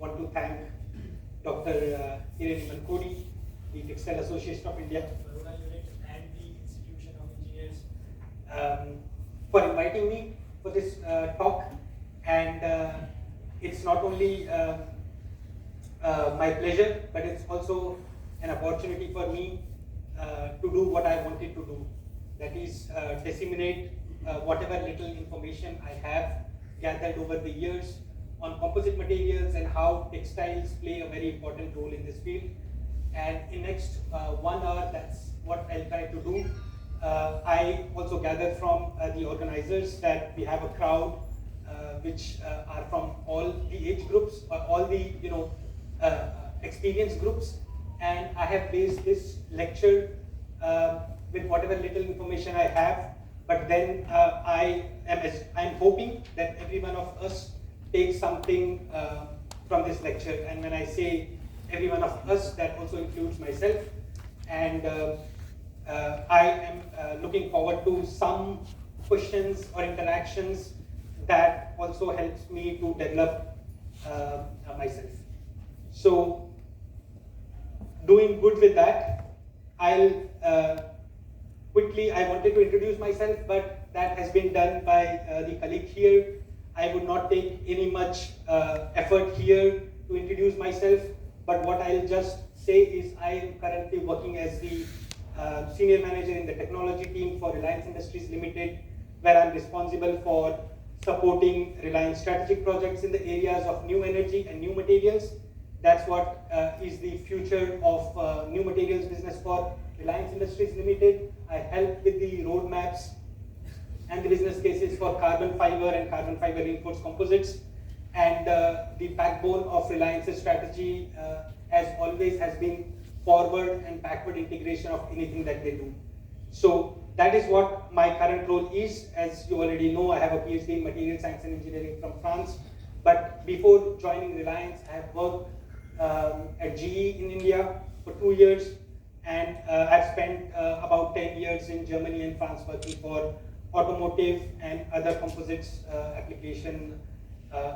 want to thank Dr. Hiren Mankodi, the Textile Association of India, and the Institution of Engineers for inviting me for this talk. And it's not only my pleasure, but it's also an opportunity for me to do what I wanted to do. That is disseminate whatever little information I have gathered over the years on composite materials and how textiles play a very important role in this field. And in next 1 hour, that's what I'll try to do. I also gathered from the organizers that we have a crowd which are from all the age groups, all the experience groups, and I have based this lecture with whatever little information I have. But then I'm hoping that every one of us takes something from this lecture. And when I say every one of us, that also includes myself. And I am looking forward to some questions or interactions that also helps me to develop myself. So, doing good with that, I'll quickly, I wanted to introduce myself, but that has been done by the colleague here. I would not take any much effort here to introduce myself, but what I'll just say is I am currently working as the senior manager in the technology team for Reliance Industries Limited, where I'm responsible for supporting Reliance strategic projects in the areas of new energy and new materials. That's what is the future of new materials business for Reliance Industries Limited. I help with the roadmaps and the business cases for carbon fiber and carbon fiber reinforced composites. And the backbone of Reliance's strategy, as always, has been forward and backward integration of anything that they do. So that is what my current role is. As you already know, I have a PhD in material science and engineering from France. But before joining Reliance, I have worked at GE in India for 2 years, and I've spent about 10 years in Germany and France working for automotive and other composites application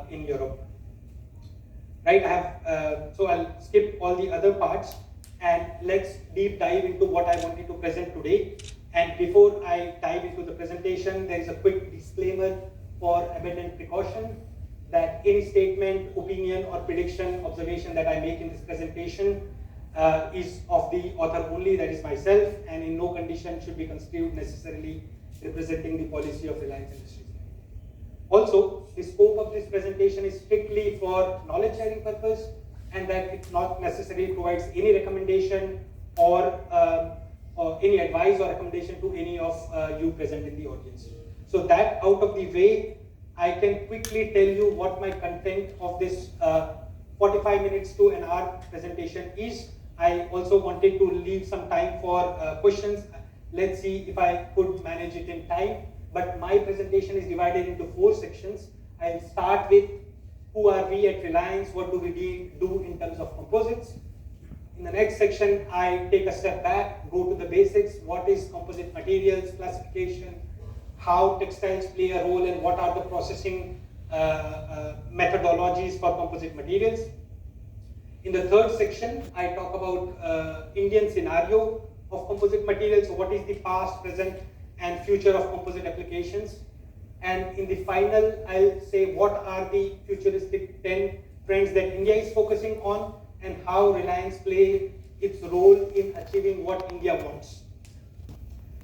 in Europe. Right, so I'll skip all the other parts and let's deep dive into what I wanted to present today. And before I dive into the presentation, there is a quick disclaimer for abundant precaution that any statement, opinion, or prediction, observation that I make in this presentation is of the author only, that is myself, and in no condition should be construed necessarily representing the policy of Reliance Industries. Also, the scope of this presentation is strictly for knowledge sharing purpose, and that it not necessarily provides any recommendation or any advice or recommendation to any of you present in the audience. So that out of the way, I can quickly tell you what my content of this 45 minutes to an hour presentation is. I also wanted to leave some time for questions. Let's see if I could manage it in time. But my presentation is divided into 4 sections. I'll start with who are we at Reliance, what do we do in terms of composites. In the next section, I take a step back, go to the basics, what is composite materials, classification, how textiles play a role, and what are the processing methodologies for composite materials. In the third section, I talk about Indian scenario of composite materials, so what is the past, present, and future of composite applications. And in the final, I'll say what are the futuristic 10 trends that India is focusing on and how Reliance play its role in achieving what India wants.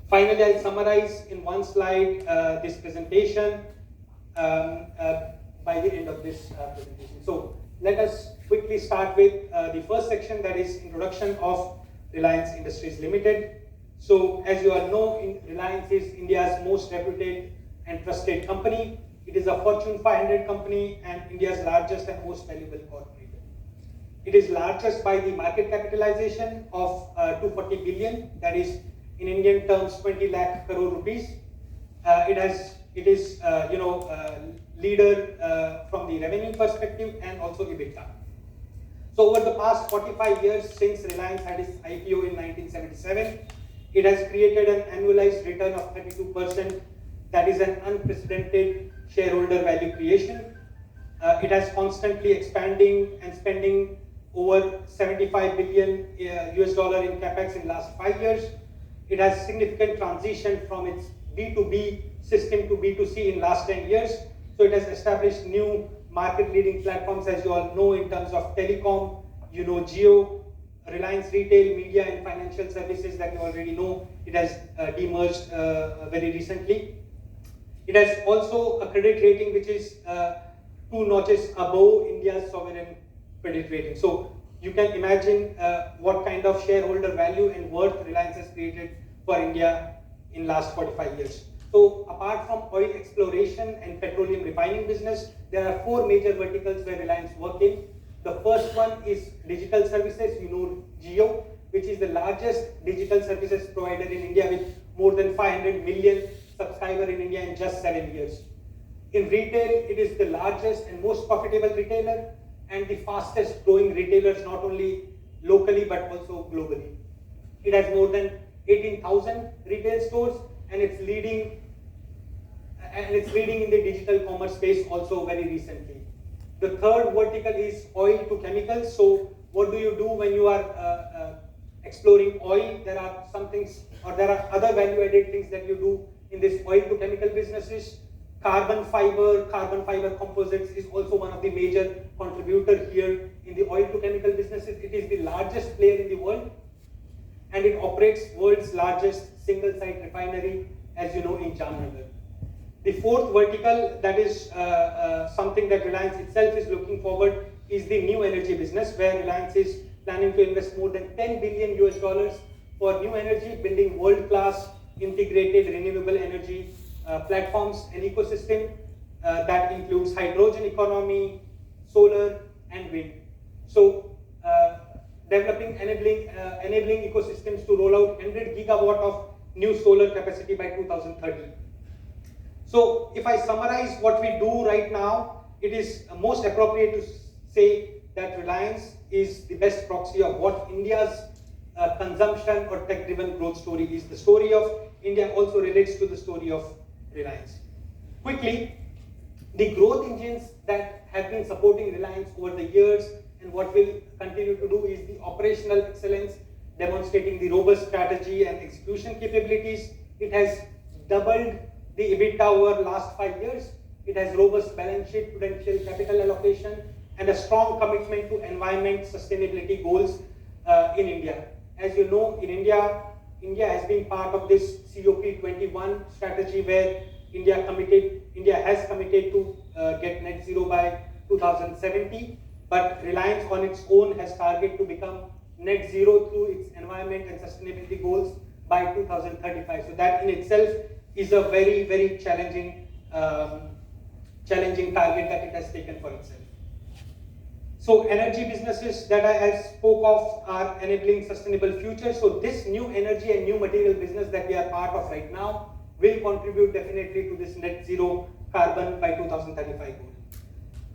Finally, I'll summarize in one slide this presentation by the end of this presentation. So let us quickly start with the first section, that is introduction of Reliance Industries Limited. So as you all know, Reliance is India's most reputed and trusted company. It is a Fortune 500 company and India's largest and most valuable corporate. It is largest by the market capitalization of 240 billion, that is in Indian terms 20 lakh crore rupees. It is leader from the revenue perspective and also EBITDA. So over the past 45 years since Reliance had its IPO in 1977, it has created an annualized return of 32%. That is an unprecedented shareholder value creation. It has constantly expanding and spending over 75 billion US dollar in capex in last 5 years. It has significant transition from its B2B system to B2C in last 10 years. So it has established new market leading platforms, as you all know, in terms of telecom, Jio, Reliance Retail, Media and Financial Services that you already know. It has demerged very recently. It has also a credit rating which is 2 notches above India's sovereign credit rating. So you can imagine what kind of shareholder value and worth Reliance has created for India in last 45 years. So apart from oil exploration and petroleum refining business, there are 4 major verticals where Reliance work in. The first one is digital services, Jio, which is the largest digital services provider in India with more than 500 million subscribers in India in just 7 years. In retail, it is the largest and most profitable retailer and the fastest growing retailers, not only locally but also globally. It has more than 18,000 retail stores and it's leading in the digital commerce space also very recently. The third vertical is oil to chemicals. So what do you do when you are exploring oil? There are some things, or there are other value added things that you do in this oil to chemical businesses. Carbon fiber composites is also one of the major contributors here in the oil to chemical businesses. It is the largest player in the world and it operates world's largest single site refinery, as you know, in Jamnagar. The fourth vertical, that is something that Reliance itself is looking forward, is the new energy business, where Reliance is planning to invest more than 10 billion US dollars for new energy, building world-class integrated renewable energy platforms and ecosystem that includes hydrogen economy, solar and wind. So developing enabling ecosystems to roll out 100 gigawatt of new solar capacity by 2030. So if I summarize what we do right now, it is most appropriate to say that Reliance is the best proxy of what India's consumption or tech-driven growth story is. The story of India also relates to the story of Reliance. Quickly, the growth engines that have been supporting Reliance over the years and what will continue to do is the operational excellence, demonstrating the robust strategy and execution capabilities. It has doubled the EBITDA over last 5 years. It has robust balance sheet, prudential capital allocation, and a strong commitment to environment sustainability goals in India. As you know, in India has been part of this COP21 strategy where India has committed to get net zero by 2070, but Reliance on its own has targeted to become net zero through its environment and sustainability goals by 2035. So that in itself is a very, very challenging target that it has taken for itself. So energy businesses that I spoke of are enabling sustainable future. So this new energy and new material business that we are part of right now will contribute definitely to this net zero carbon by 2035 goal.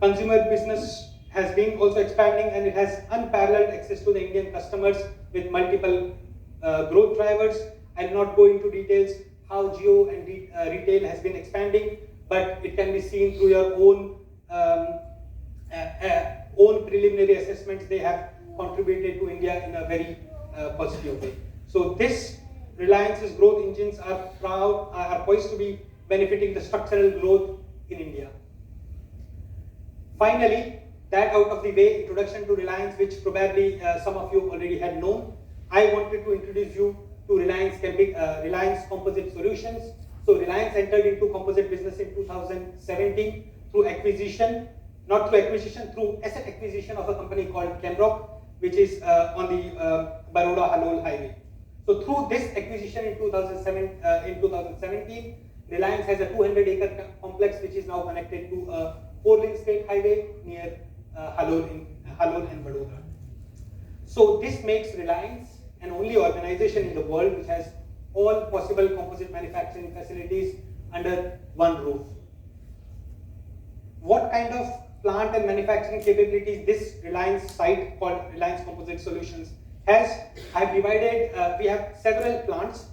Consumer business has been also expanding and it has unparalleled access to the Indian customers with multiple growth drivers. I'll not go into details how Jio and retail has been expanding, but it can be seen through your own preliminary assessments. They have contributed to India in a very positive way. So this Reliance's growth engines are poised to be benefiting the structural growth in India. Finally, that out of the way, introduction to Reliance, which probably some of you already had known. I wanted to introduce you to Reliance Composite Solutions. So Reliance entered into composite business in 2017 through acquisition, through asset acquisition of a company called Camrock, which is on the Baroda-Halol highway. So through this acquisition in 2017, Reliance has a 200-acre complex which is now connected to a 4-lane state highway near Halol and Baroda. So this makes Reliance an only organization in the world which has all possible composite manufacturing facilities under one roof. What kind of plant and manufacturing capabilities this Reliance site called Reliance Composite Solutions has? We have several plants.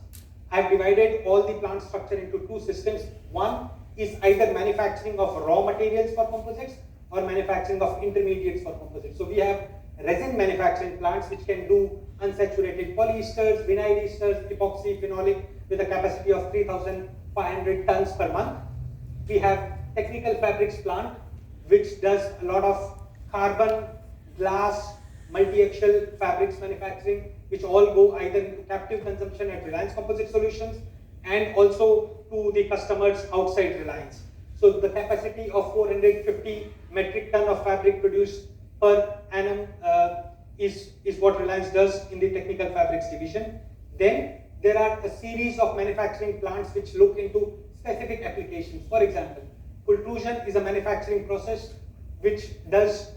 I've divided all the plant structure into 2 systems. One is either manufacturing of raw materials for composites, or manufacturing of intermediates for composites. So we have resin manufacturing plants which can do unsaturated polyesters, vinyl esters, epoxy, phenolic with a capacity of 3,500 tons per month. We have technical fabrics plant which does a lot of carbon, glass, multi-axial fabrics manufacturing, which all go either into captive consumption at Reliance Composite Solutions and also to the customers outside Reliance. So the capacity of 450 metric ton of fabric produced per annum is what Reliance does in the technical fabrics division. Then there are a series of manufacturing plants which look into specific applications. For example, pultrusion is a manufacturing process which does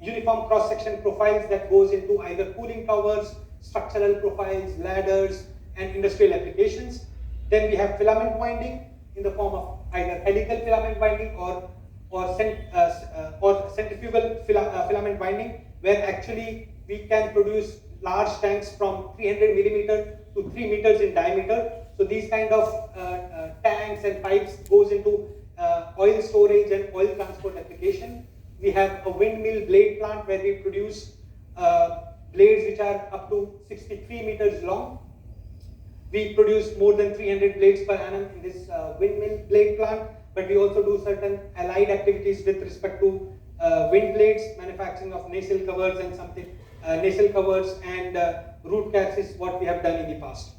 uniform cross-section profiles that goes into either cooling towers, structural profiles, ladders, and industrial applications. Then we have filament winding in the form of either helical filament winding or centrifugal filament winding, where actually we can produce large tanks from 300 millimeter to 3 meters in diameter. So these kind of tanks and pipes goes into oil storage and oil transport application. We have a windmill blade plant where we produce blades which are up to 63 meters long. We produce more than 300 blades per annum in this windmill blade plant, but we also do certain allied activities with respect to wind blades, manufacturing of nacelle covers and something, nacelle covers and root caps is what we have done in the past.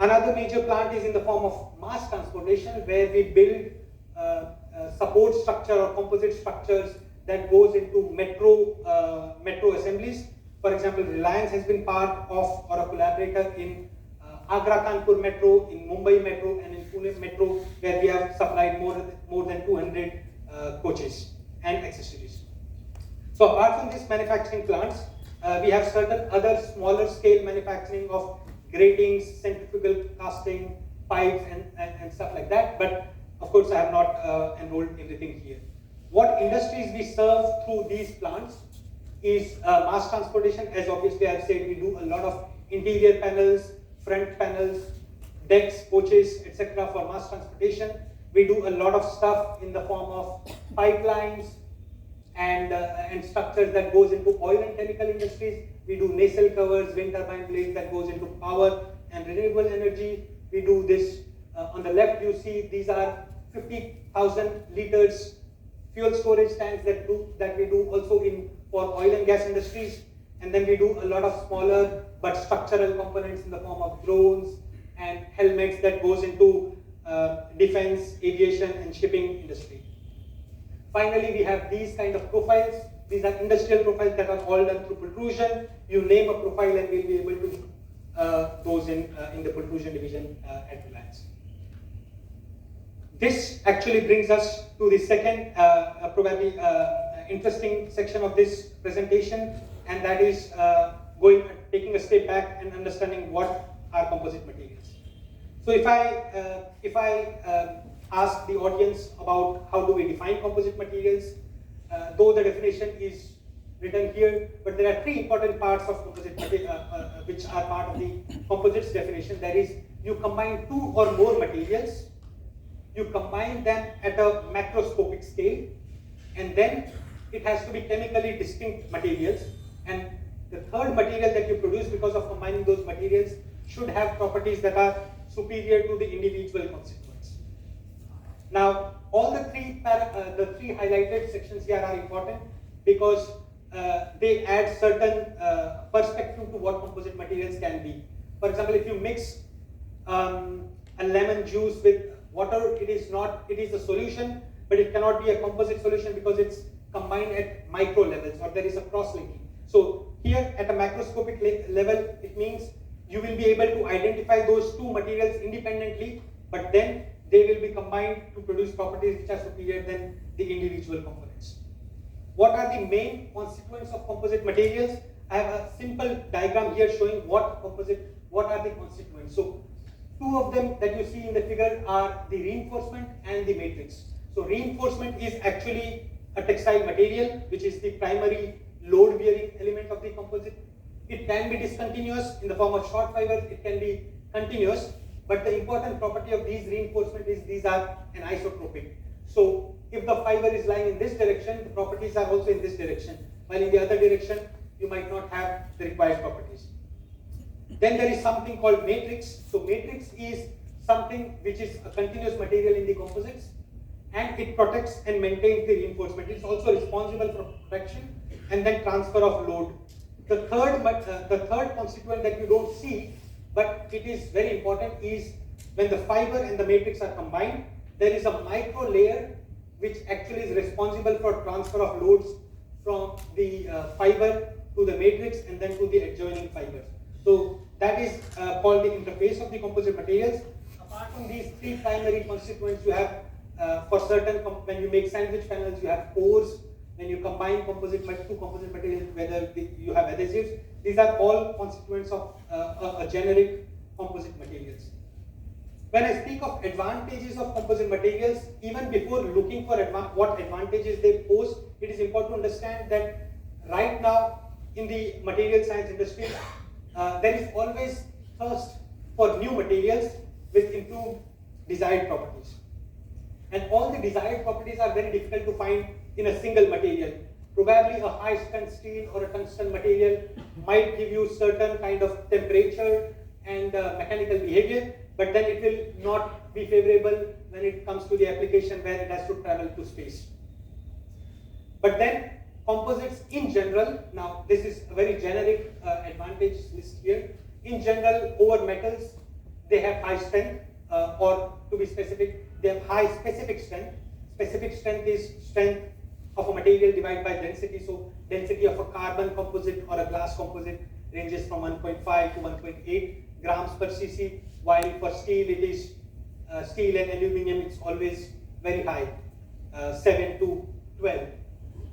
Another major plant is in the form of mass transportation, where we build support structure or composite structures that goes into metro assemblies. For example, Reliance has been part of or a collaborator in Agra Kanpur Metro, in Mumbai Metro, and in Pune Metro, where we have supplied more than 200 coaches and accessories. So apart from these manufacturing plants, we have certain other smaller scale manufacturing of gratings, centrifugal casting, pipes, and stuff like that. But of course, I have not enrolled everything here. What industries we serve through these plants is mass transportation. As obviously I've said, we do a lot of interior panels, front panels, decks, coaches, etc. for mass transportation. We do a lot of stuff in the form of pipelines and structures that goes into oil and chemical industries. We do nacelle covers, wind turbine blades that goes into power and renewable energy. We do this. On the left, you see these are 50,000 liters fuel storage tanks that we do also for oil and gas industries. And then we do a lot of smaller but structural components in the form of drones and helmets that goes into defense, aviation, and shipping industry. Finally, we have these kind of profiles. These are industrial profiles that are all done through pultrusion. You name a profile and we'll be able to those in the pultrusion division at Reliance. This actually brings us to the second, probably interesting section of this presentation, and that is taking a step back and understanding what are composite materials. So if I ask the audience about how do we define composite materials, though the definition is written here, but there are three important parts of composite which are part of the composites definition. That is, you combine two or more materials, you combine them at a macroscopic scale, and then it has to be chemically distinct materials, and the third material that you produce because of combining those materials should have properties that are superior to the individual constituents. Now, all the three highlighted sections here are important because they add certain perspective to what composite materials can be. For example, if you mix a lemon juice with water, it is a solution, but it cannot be a composite solution because it's combined at micro levels or there is a cross-linking. So here at a macroscopic level, it means you will be able to identify those two materials independently, but then they will be combined to produce properties which are superior than the individual components. What are the main constituents of composite materials? I have a simple diagram here showing what are the constituents. So two of them that you see in the figure are the reinforcement and the matrix. So reinforcement is actually a textile material, which is the primary load-bearing element of the composite. It can be discontinuous in the form of short fibers, it can be continuous, but the important property of these reinforcement is these are anisotropic. So if the fiber is lying in this direction, the properties are also in this direction, while in the other direction, you might not have the required properties. Then there is something called matrix. So matrix is something which is a continuous material in the composites, and it protects and maintains the reinforcement. It's also responsible for protection and then transfer of load. The third constituent that you don't see, but it is very important, is when the fiber and the matrix are combined, there is a micro layer which actually is responsible for transfer of loads from the fiber to the matrix and then to the adjoining fibers. So that is called the interface of the composite materials. Apart from these three primary constituents, you have for certain, when you make sandwich panels, you have cores. When you combine two composite materials together, you have adhesives. These are all constituents of a generic composite materials. When I speak of advantages of composite materials, even before looking for what advantages they pose, it is important to understand that right now in the material science industry, there is always thirst for new materials with improved desired properties. And all the desired properties are very difficult to find in a single material. Probably a high strength steel or a tungsten material might give you certain kind of temperature and mechanical behavior, but then it will not be favorable when it comes to the application where it has to travel to space. But then composites in general, now this is a very generic advantage list here. In general, over metals, they have high strength, or to be specific, they have high specific strength. Specific strength is strength of a material divided by density. So density of a carbon composite or a glass composite ranges from 1.5 to 1.8 grams per cc, while for steel it is steel and aluminium, it's always very high, 7 to 12.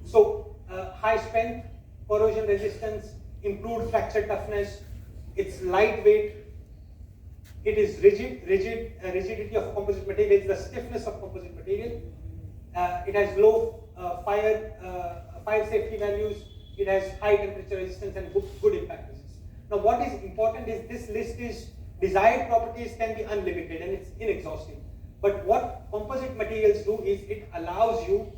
So high strength, corrosion resistance, improved fracture toughness, it's lightweight, it is rigidity of composite material, it's the stiffness of composite material. It has low fire safety values, it has high temperature resistance and good impact resistance. Now what is important is this list is desired properties can be unlimited and it's inexhaustive. But what composite materials do is it allows you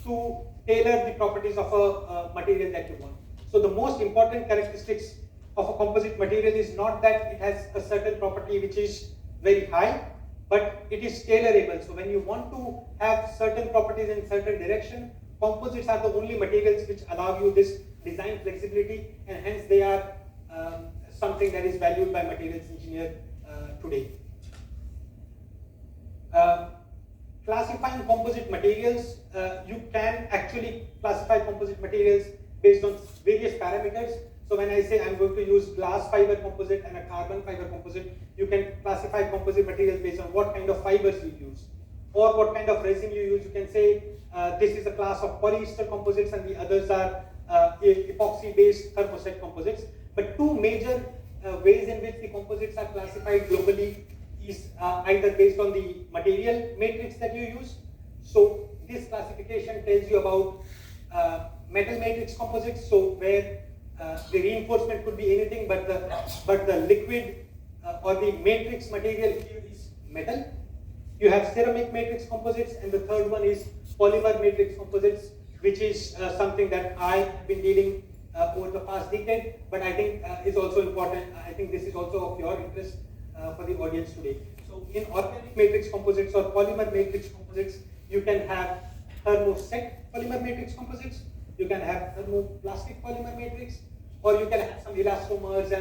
to tailor the properties of a material that you want. So the most important characteristics of a composite material is not that it has a certain property which is very high, but it is tailorable. So when you want to have certain properties in certain direction, composites are the only materials which allow you this design flexibility, and hence they are something that is valued by materials engineer today. Classifying composite materials, you can actually classify composite materials based on various parameters. So when I say I'm going to use glass fiber composite and a carbon fiber composite, you can classify composite materials based on what kind of fibers you use or what kind of resin you use. You can say this is a class of polyester composites and the others are epoxy-based thermoset composites. But two major ways in which the composites are classified globally is either based on the material matrix that you use. So this classification tells you about metal matrix composites, so where the reinforcement could be anything, but the liquid or the matrix material here is metal. You have ceramic matrix composites, and the third one is polymer matrix composites, which is something that I've been dealing over the past decade, but I think is also important. I think this is also of your interest for the audience today. So in organic matrix composites or polymer matrix composites, you can have thermoset polymer matrix composites, you can have thermoplastic polymer matrix, or you can have some elastomers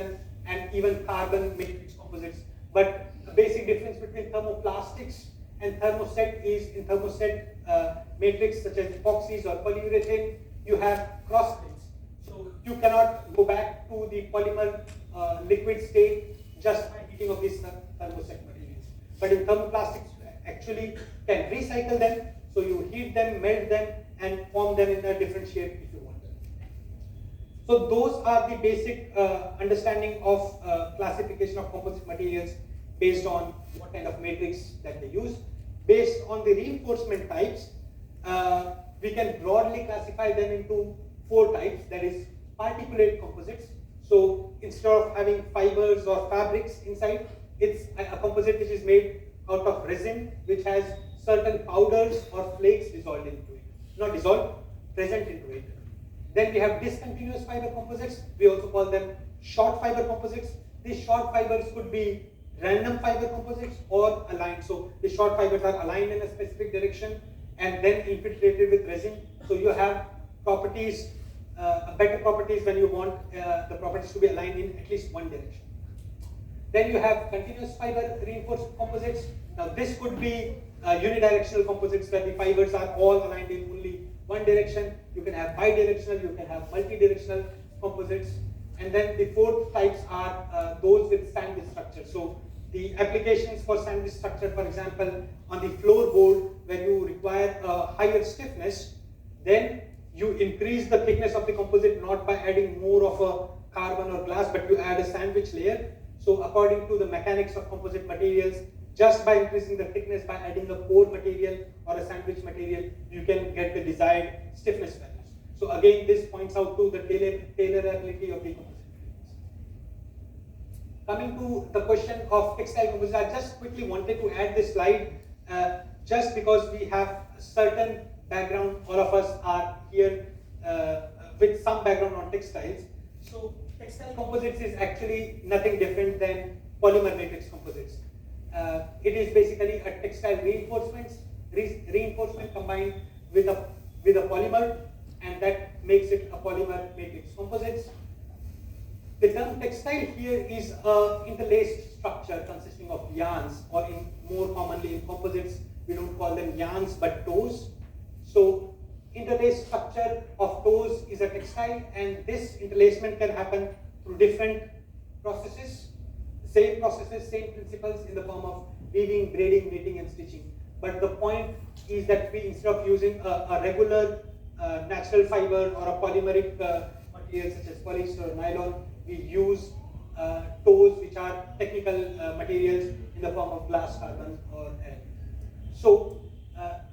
and even carbon matrix composites. But the basic difference between thermoplastics and thermoset is in thermoset matrix such as epoxies or polyurethane, you have cross links. So you cannot go back to the polymer liquid state just by heating of these thermoset materials. But in thermoplastics, you actually can recycle them. So you heat them, melt them, and form them in a different shape if you want them. So those are the basic understanding of classification of composite materials based on what kind of matrix that they use. Based on the reinforcement types, we can broadly classify them into 4 types. That is particulate composites. So instead of having fibers or fabrics inside, it's a composite which is made out of resin, which has certain powders or flakes dissolved into it. Not dissolved, present into it. Then we have discontinuous fiber composites. We also call them short fiber composites. These short fibers could be random fiber composites or aligned. So the short fibers are aligned in a specific direction and then infiltrated with resin. So you have properties, better properties when you want the properties to be aligned in at least one direction. Then you have continuous fiber reinforced composites. Now this could be unidirectional composites where the fibers are all aligned in only one direction. You can have bidirectional, you can have multi-directional composites. And then the fourth types are those with sandwich structure. So the applications for sandwich structure, for example, on the floorboard where you require a higher stiffness, then you increase the thickness of the composite not by adding more of a carbon or glass, but you add a sandwich layer. So according to the mechanics of composite materials, just by increasing the thickness by adding a core material or a sandwich material, you can get the desired stiffness values. So again, this points out to the tailorability of the composite materials. Coming to the question of textile composites, I just quickly wanted to add this slide just because we have a certain background. All of us are here with some background on textiles. So textile composites is actually nothing different than polymer matrix composites. It is basically a textile reinforcement combined with a polymer, and that makes it a polymer matrix composites. The term textile here is an interlaced structure consisting of yarns, or more commonly in composites, we don't call them yarns but tows. So interlaced structure of tows is a textile, and this interlacement can happen through different processes, same principles in the form of weaving, braiding, knitting, and stitching. But the point is that we, instead of using a regular natural fiber or a polymeric material such as polyester or nylon, we use tows, which are technical materials in the form of glass, carbon, or air. So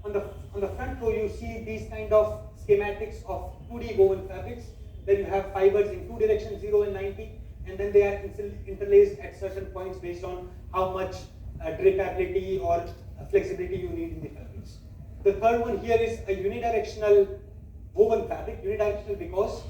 on the front row, you see these kind of schematics of 2D woven fabrics. Then you have fibers in two directions, 0 and 90, and then they are interlaced at certain points based on how much drapability or flexibility you need in the fabrics. The third one here is a unidirectional woven fabric. Unidirectional because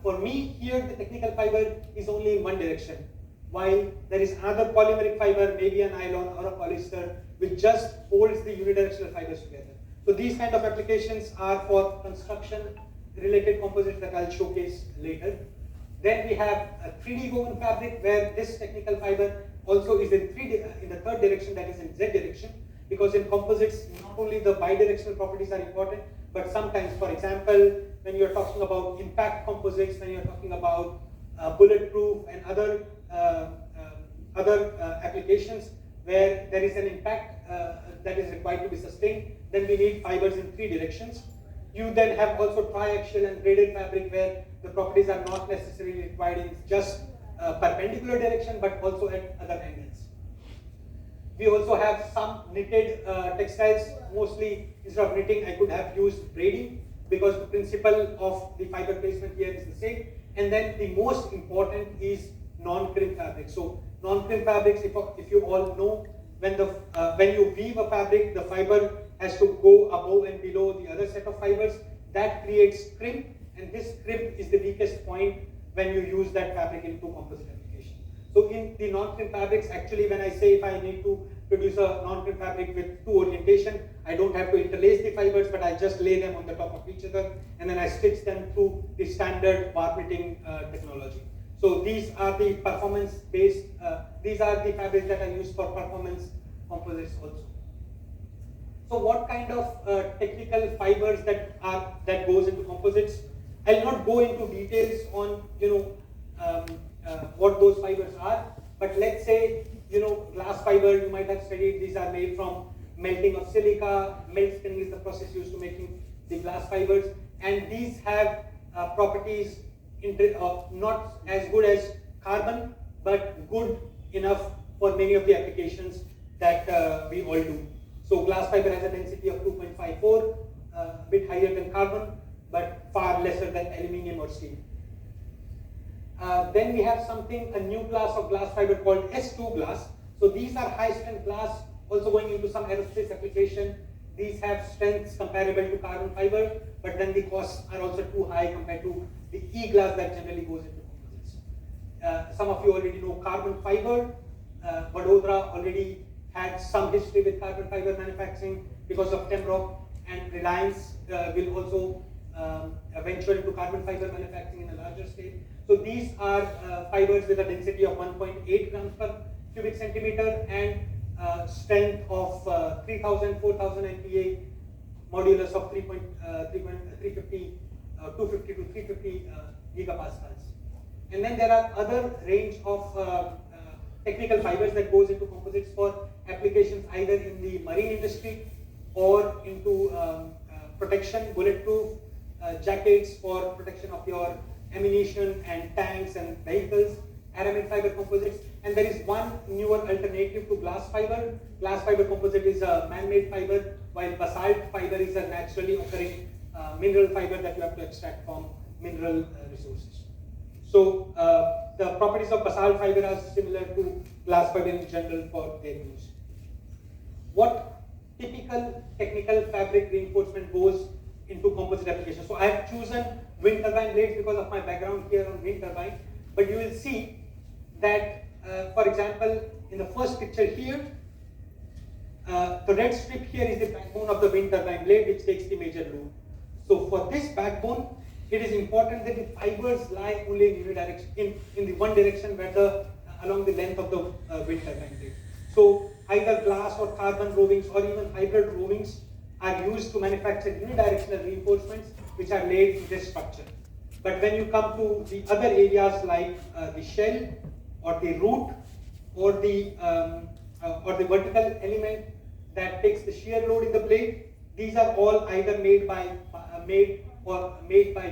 for me here the technical fiber is only in one direction, while there is another polymeric fiber, maybe a nylon or a polyester, which just holds the unidirectional fibers together. So these kind of applications are for construction related composites that I'll showcase later. Then we have a 3D woven fabric where this technical fiber also is in the third direction, that is in Z direction, because in composites not only the bidirectional properties are important, but sometimes, for example, when you're talking about impact composites, when you're talking about bulletproof and other applications where there is an impact that is required to be sustained, then we need fibers in three directions. You then have also triaxial and braided fabric where the properties are not necessarily required in just perpendicular direction, but also at other angles. We also have some knitted textiles. Mostly, instead of knitting, I could have used braiding because the principle of the fiber placement here is the same. And then the most important is non-crimp fabrics. So non-crimp fabrics, if you all know, when you weave a fabric, the fiber has to go above and below the other set of fibers. That creates crimp, and this crimp is the weakest point when you use that fabric into composite application. So in the non-crimp fabrics, actually when I say if I need to produce a non-crimp fabric with two orientation, I don't have to interlace the fibers, but I just lay them on the top of each other, and then I stitch them through the standard bar knitting technology. So these are the performance-based, these are the fabrics that are used for performance composites also. So what kind of technical fibers that goes into composites? I'll not go into details on what those fibers are, but let's say glass fiber you might have studied. These are made from melting of silica. Melt spinning is the process used to making the glass fibers, and these have properties not as good as carbon, but good enough for many of the applications that we all do. So glass fiber has a density of 2.54, a bit higher than carbon, but far lesser than aluminium or steel. Then we have a new class of glass fiber called S2 glass. So these are high strength glass also going into some aerospace application. These have strengths comparable to carbon fiber, but then the costs are also too high compared to the e-glass that generally goes into composites. Some of you already know carbon fiber. Vadodara already had some history with carbon fiber manufacturing because of Temrock, and Reliance will also venture into carbon fiber manufacturing in a larger scale. So these are fibers with a density of 1.8 grams per cubic centimeter and strength of 3000, 4000 MPa, modulus of 250 to 350 gigapascals. And then there are other range of technical fibers that goes into composites for applications either in the marine industry or into protection, bulletproof jackets for protection of your ammunition and tanks and vehicles, aramid fiber composites. And there is one newer alternative to glass fiber. Glass fiber composite is a man-made fiber, while basalt fiber is a naturally occurring mineral fiber that you have to extract from mineral resources. So the properties of basalt fiber are similar to glass fiber in general for their use. What typical technical fabric reinforcement goes into composite applications? So I have chosen wind turbine blades because of my background here on wind turbine, but you will see that, for example, in the first picture here, the red strip here is the backbone of the wind turbine blade, which takes the major load. So for this backbone, it is important that the fibers lie only in unidirection, in the one direction, where along the length of the wind turbine blade. So either glass or carbon rovings or even hybrid rovings are used to manufacture unidirectional reinforcements which are laid in this structure. But when you come to the other areas like the shell or the root or the vertical element that takes the shear load in the blade, these are all either made by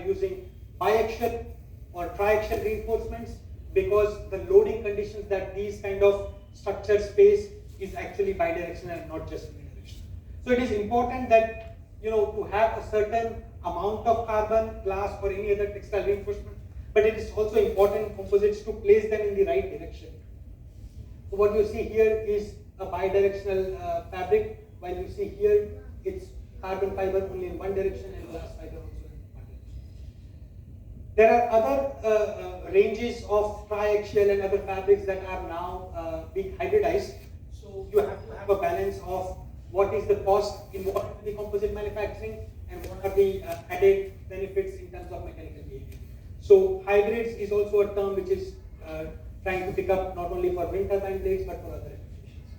using biaxial or triaxial reinforcements, because the loading conditions that these kind of structures face is actually bidirectional and not just unidirectional. So it is important that, to have a certain amount of carbon, glass or any other textile reinforcement, but it is also important in composites to place them in the right direction. So what you see here is a bidirectional fabric, while you see here it's carbon fiber only in one direction and glass fiber also in one direction. There are other ranges of triaxial and other fabrics that are now being hybridized. So you have to have a balance of what is the cost involved in the composite manufacturing and what are the added benefits in terms of mechanical behavior. So hybrids is also a term which is trying to pick up not only for wind turbine blades but for other applications.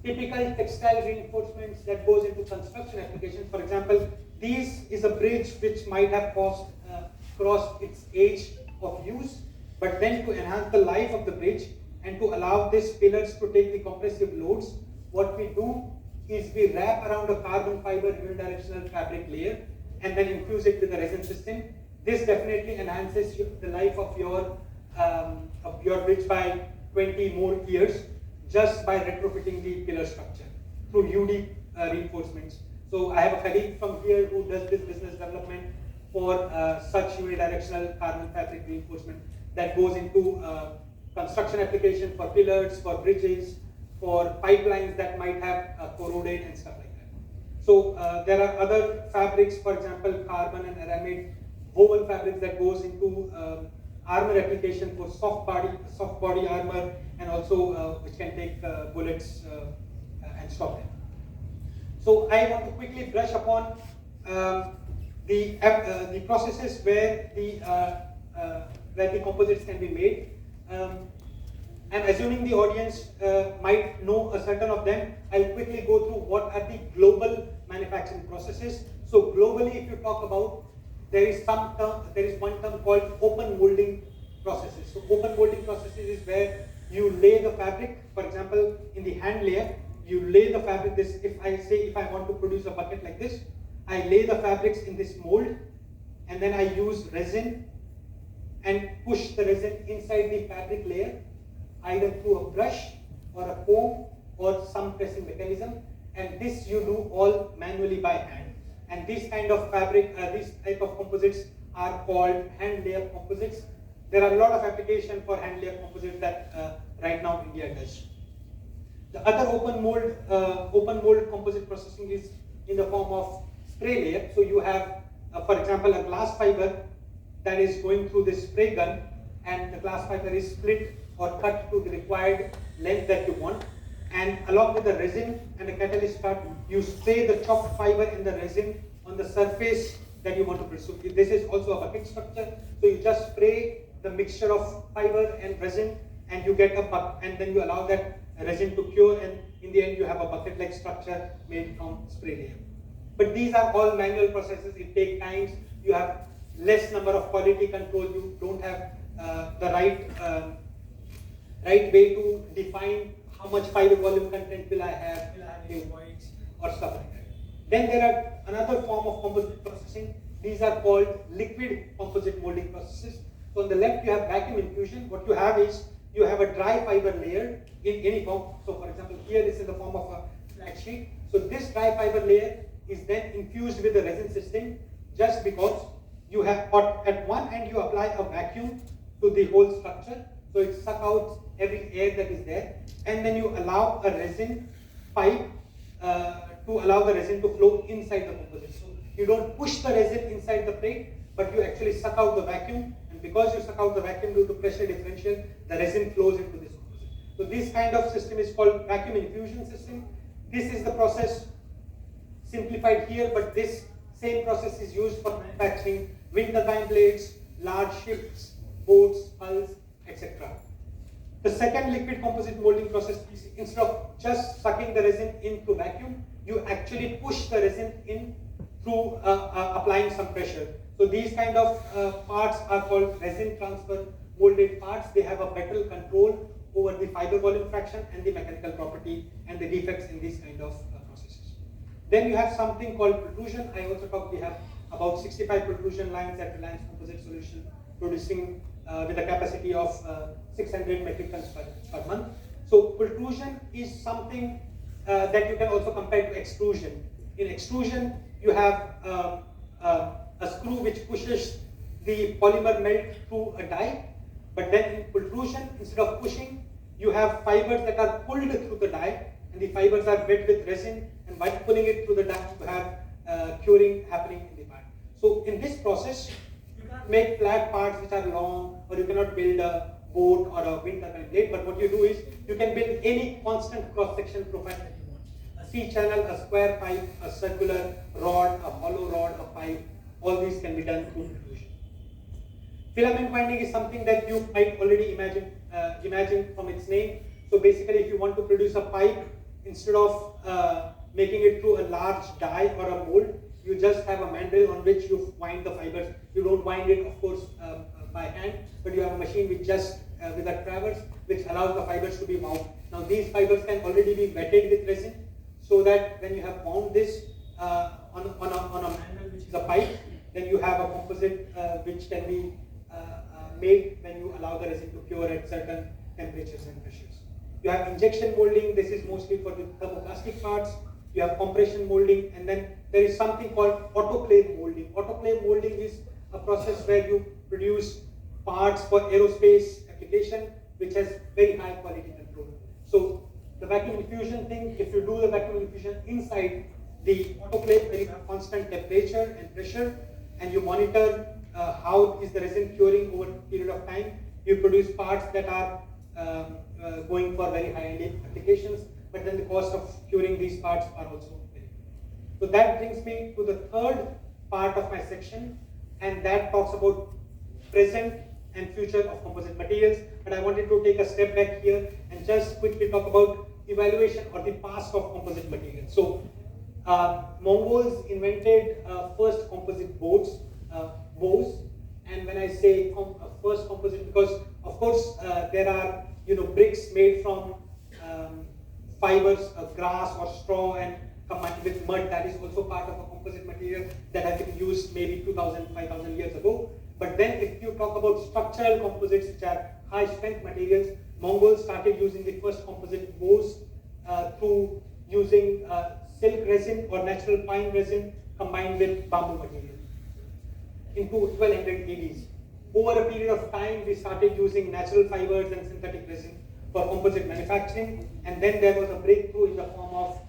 Typical textile reinforcements that goes into construction applications. For example, this is a bridge which might have crossed its age of use, but then to enhance the life of the bridge and to allow these pillars to take the compressive loads, what we do is we wrap around a carbon fiber unidirectional fabric layer and then infuse it with a resin system. This definitely enhances the life of your bridge by 20 more years just by retrofitting the pillar structure through UD reinforcements. So I have a colleague from here who does this business development for such unidirectional carbon fabric reinforcement that goes into construction application for pillars, for bridges, for pipelines that might have corroded and stuff like that. So there are other fabrics, for example, carbon and aramid woven fabrics that goes into armor application for soft body armor, and also which can take bullets and stop them. So I want to quickly brush upon the processes where the composites can be made. I'm assuming the audience might know a certain of them. I'll quickly go through what are the global manufacturing processes. So globally, if you talk about, there is one term called open molding processes. So open molding processes is where you lay the fabric. For example, in the hand layer, you lay the fabric. If I want to produce a bucket like this, I lay the fabrics in this mold, and then I use resin and push the resin inside the fabric layer, either through a brush or a comb or some pressing mechanism, and this you do all manually by hand. And this kind of fabric, this type of composites are called hand layer composites. There are a lot of applications for hand layer composites that right now India does. The other open mold composite processing is in the form of spray layer. So you have, for example, a glass fiber that is going through this spray gun, and the glass fiber is split or cut to the required length that you want. And along with the resin and the catalyst cut, you spray the chopped fiber and the resin on the surface that you want to produce. So this is also a bucket structure. So you just spray the mixture of fiber and resin, and you get a bucket, and then you allow that resin to cure, and in the end you have a bucket-like structure made from spray layer. But these are all manual processes. It takes time. You have less number of quality control. You don't have the right way to define how much fiber volume content will I have, voids or stuff like that. Then there are another form of composite processing. These are called liquid composite molding processes. So on the left you have vacuum infusion. What you have is you have a dry fiber layer in any form. So for example, here this is in the form of a flat sheet. So this dry fiber layer is then infused with the resin system, just because you have at one end you apply a vacuum to the whole structure. So it sucks out every air that is there, and then you allow a resin pipe to allow the resin to flow inside the composite. So you don't push the resin inside the plate, but you actually suck out the vacuum, and because you suck out the vacuum due to pressure differential, the resin flows into this composite. So this kind of system is called vacuum infusion system. This is the process simplified here, but this same process is used for manufacturing wind turbine blades, large ships, boats, hulls, etc. The second liquid composite molding process is, instead of just sucking the resin into vacuum, you actually push the resin in through applying some pressure. So these kind of parts are called resin transfer molded parts. They have a better control over the fiber volume fraction and the mechanical property and the defects in these kind of processes. Then you have something called protrusion. I also talked, we have about 65 protrusion lines at Reliance Composite Solution, producing with a capacity of 600 metric tons per month. So protrusion is something that you can also compare to extrusion. In extrusion, you have a screw which pushes the polymer melt through a die, but then in protrusion, instead of pushing, you have fibers that are pulled through the die, and the fibers are wet with resin, and by pulling it through the die, you have curing happening in the part. So in this process, you cannot make flat parts which are long, or you cannot build a boat or a wind turbine blade, but what you do is, you can build any constant cross-section profile that you want. A C-channel, a square pipe, a circular rod, a hollow rod, a pipe, all these can be done through protrusion. Filament winding is something that you might already imagine from its name. So basically, if you want to produce a pipe, instead of making it through a large die or a mold, you just have a mandrel on which you wind the fibers. You don't wind it, of course, by hand, but you have a machine with with a traverse which allows the fibers to be wound. Now these fibers can already be wetted with resin, so that when you have wound this on a mandrel, which is a pipe, then you have a composite which can be made when you allow the resin to cure at certain temperatures and pressures. You have injection molding. This is mostly for the thermoplastic parts. You have compression molding, and then there is something called autoclave molding. Autoclave molding is a process where you produce parts for aerospace application, which has very high quality control. So the vacuum infusion thing, if you do the vacuum infusion inside the autoclave, where you have constant temperature and pressure, and you monitor how is the resin curing over a period of time, you produce parts that are going for very high-end applications, but then the cost of curing these parts are also very high. So that brings me to the third part of my section, and that talks about present and future of composite materials. But I wanted to take a step back here and just quickly talk about evaluation or the past of composite materials. So Mongols invented first composite bows, and when I say first composite, because of course there are bricks made from fibers of grass or straw and combined with mud, that is also part of a composite material that has been used maybe 2,000, 5,000 years ago. But then if you talk about structural composites, which are high strength materials, Mongols started using the first composite bows through using silk resin or natural pine resin combined with bamboo material into 1200 ADs. Over a period of time, we started using natural fibers and synthetic resin for composite manufacturing, and then there was a breakthrough in the form of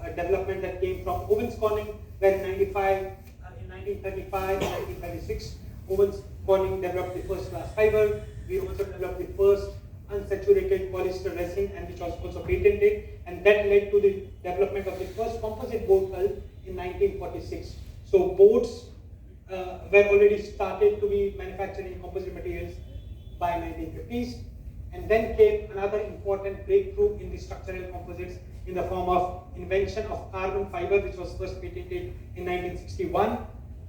development that came from Owens Corning, where in 1935 and 1936, Owens Corning developed the first glass fiber. We also developed the first unsaturated polyester resin, and which was also patented, and that led to the development of the first composite board hull in 1946. So boards were already started to be manufactured in composite materials by 1950s, and then came another important breakthrough in the structural composites in the form of invention of carbon fiber, which was first patented in 1961.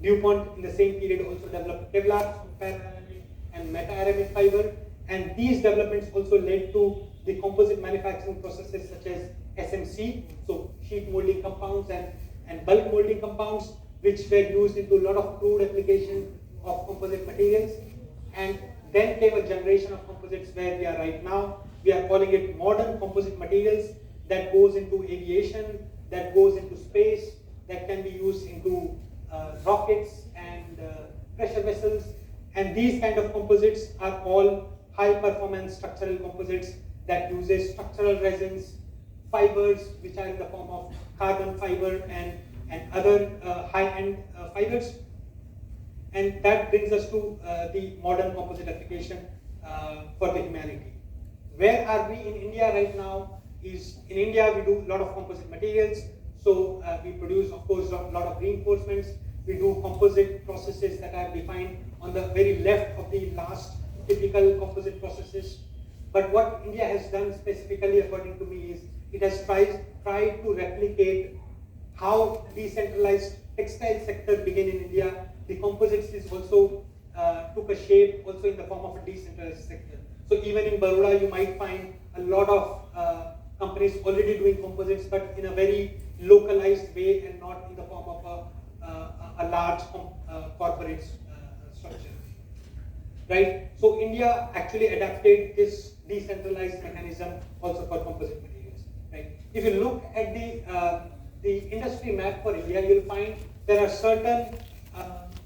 DuPont in the same period also developed Kevlar, pararamid and meta-aramid fiber, and these developments also led to the composite manufacturing processes such as SMC, so sheet molding compounds and bulk molding compounds, which were used into a lot of crude application of composite materials. And then came a generation of composites where we are right now. We are calling it modern composite materials, that goes into aviation, that goes into space, that can be used into rockets and pressure vessels. And these kind of composites are all high performance structural composites that uses structural resins, fibers which are in the form of carbon fiber and other high-end fibers. And that brings us to the modern composite application for the humanity. Where are we in India right now? Is in India we do a lot of composite materials. So we produce, of course, a lot of reinforcements. We do composite processes that are defined on the very left of the last typical composite processes. But what India has done specifically, according to me, is it has tried to replicate how decentralized textile sector began in India. The composites is also took a shape also in the form of a decentralized sector. So even in Baroda, you might find a lot of companies already doing composites, but in a very localized way and not in the form of a large corporate structure. Right? So India actually adapted this decentralized mechanism also for composite materials. Right? If you look at the industry map for India, you'll find there are certain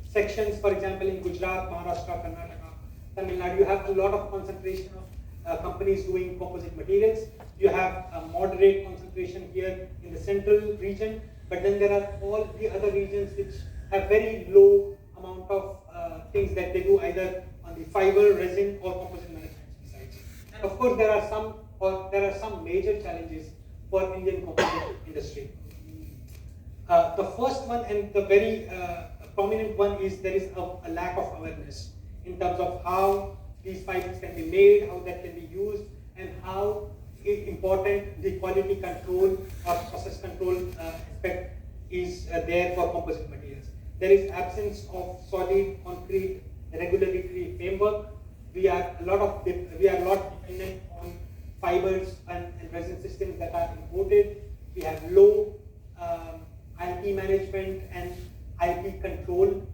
sections, for example, in Gujarat, Maharashtra, Karnataka, Tamil Nadu, you have a lot of concentration of companies doing composite materials. You have a moderate concentration here in the central region, but then there are all the other regions which have very low amount of things that they do either on the fiber, resin, or composite manufacturing sides. And of course, there are some major challenges for Indian composite industry. The first one and the very prominent one is there is a lack of awareness in terms of how these fibers can be made, how that can be used, and how important the quality control or process control aspect is there for composite materials. There is absence of solid, concrete regulatory framework. We are a lot dependent on fibers and resin systems that are imported. We have low IP management and IP control.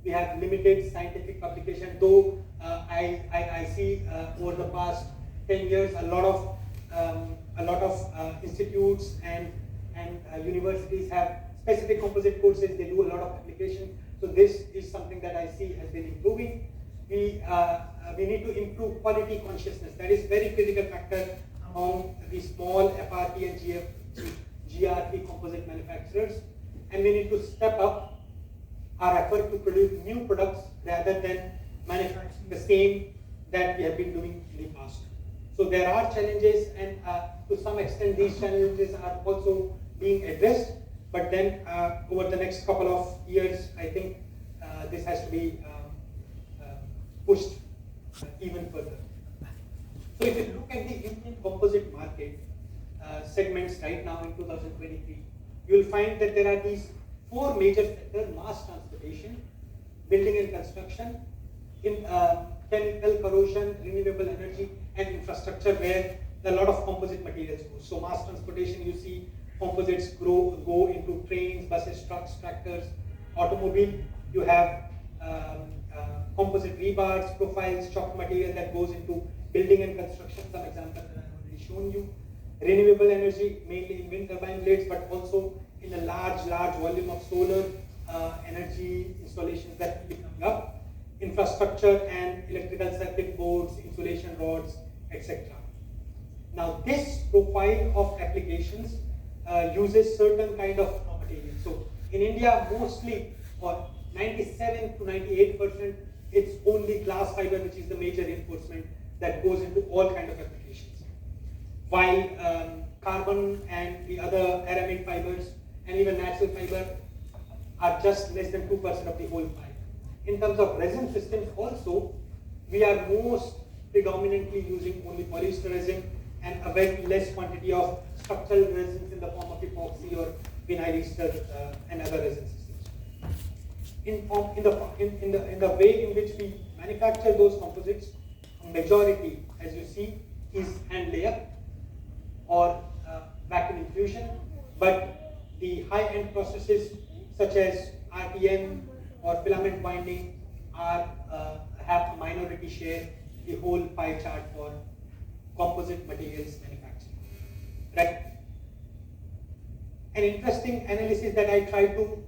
We have limited scientific publication, though I see over the past 10 years a lot of institutes and universities have specific composite courses. They do a lot of application. So this is something that I see has been improving. We need to improve quality consciousness. That is very critical factor among the small FRP and GRP composite manufacturers. And we need to step up our effort to produce new products rather than manufacturing the same that we have been doing in the past. So there are challenges, and to some extent these challenges are also being addressed, but then over the next couple of years, I think this has to be pushed even further. So if you look at the Indian composite market segments right now in 2023, you will find that there are these four major sectors: mass transportation, building and construction, chemical, corrosion, renewable energy, and infrastructure, where a lot of composite materials go. So mass transportation, you see composites go into trains, buses, trucks, tractors, automobile. You have composite rebars, profiles, chalk material that goes into building and construction. Some examples that I've already shown you. Renewable energy, mainly in wind turbine blades, but also in a large volume of solar energy installations that will be coming up. Infrastructure and electrical circuit boards, insulation rods, etc. Now this profile of applications uses certain kind of raw materials. So in India, mostly, or 97 to 98%, it's only glass fiber which is the major reinforcement that goes into all kind of applications. While carbon and the other aramid fibers and even natural fiber are just less than 2% of the whole pie. In terms of resin systems also, we are most predominantly using only polyester resin and a very less quantity of structural resins in the form of epoxy or vinyl ester and other resin systems. In the way in which we manufacture those composites, a majority, as you see, is hand layup or vacuum infusion, but the high-end processes such as RTM or filament binding have a minority share the whole pie chart for composite materials manufacturing. Right? An interesting analysis that I tried to